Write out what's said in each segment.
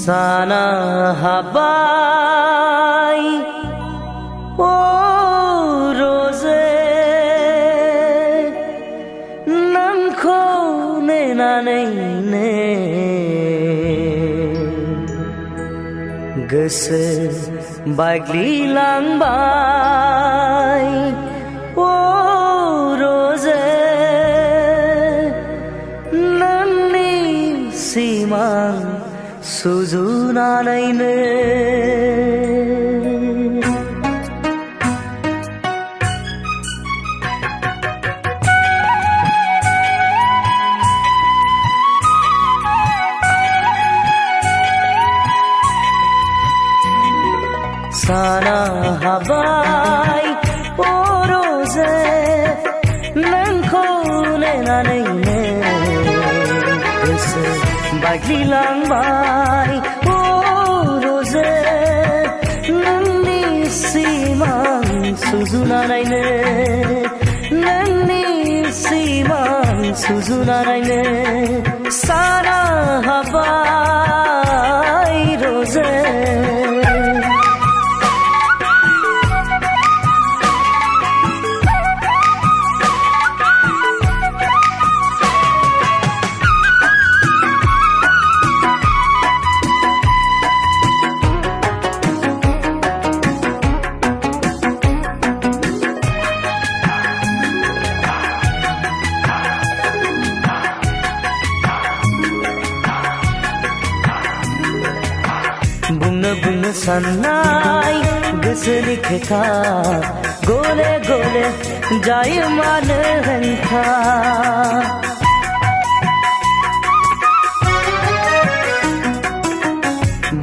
Sana habai o rose nam kho ne na nei ne goso bagli lang bai o rose nanni simang sujunalayne sana habai o rose nangko ne na nei ne goso bagli lang bai o rose nanni simang sujunalayne nanni simang sujunalayne sana habai rose बुंनो साननाय गोसोनि खोथा गले गले जायो मानो हेंथा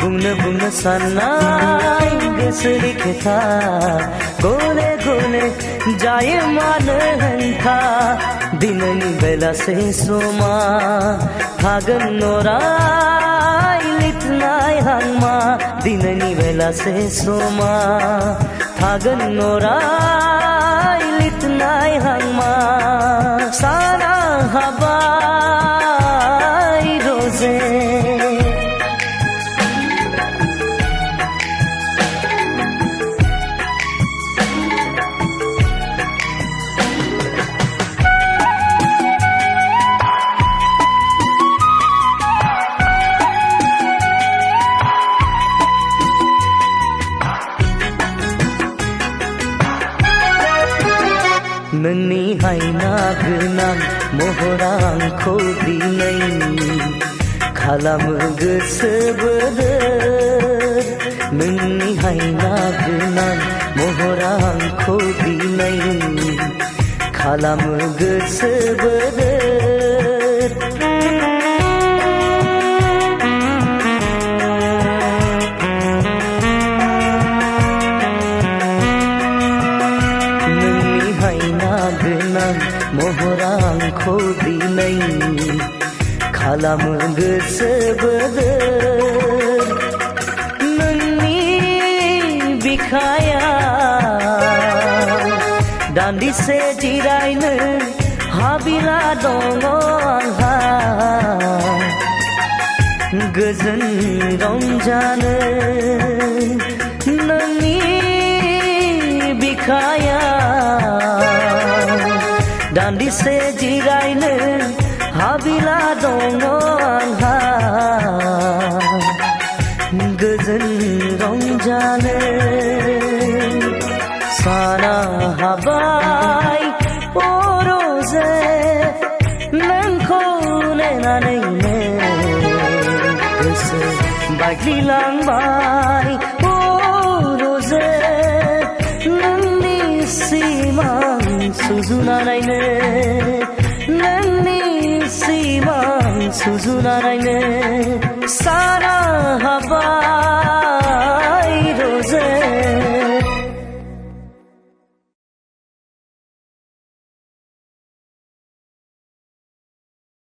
बुंनो साननाय गोसोनि खोथा गले गले जायो मानो हेंथा दिननि बेलासे समा थागोन नराय लिरनाय हांमा दिननि बेलासे समा थागोन नराय लिरनाय हांमा साना हाबाय रजे नोंनि हायना गोनां महरा आंखौ दिनै खालामो गोसो बोदोर नोंनि हायना गोनां महरा आंखौ दिनै खालामो गोसो बोदोर महरा आंखौ दिनै खालामो गोसो बोदोर नोंनि बिखाया दान्दिसे जिरायनो हाबिला दङ आंहा गोजोन रंजानो नोंनि बिखाया दान्दिसे जिरायनो हाबिला दङ आंहा गोजोन रंजानो साना हाबाय ओ रजे नोंखौ नेनानैनो गोसो बायग्लिलांबाय ओ रजे नोंनि सिमां सुजुनानैनो नोंनि सिमां सुजुनानैनो साना हाबाय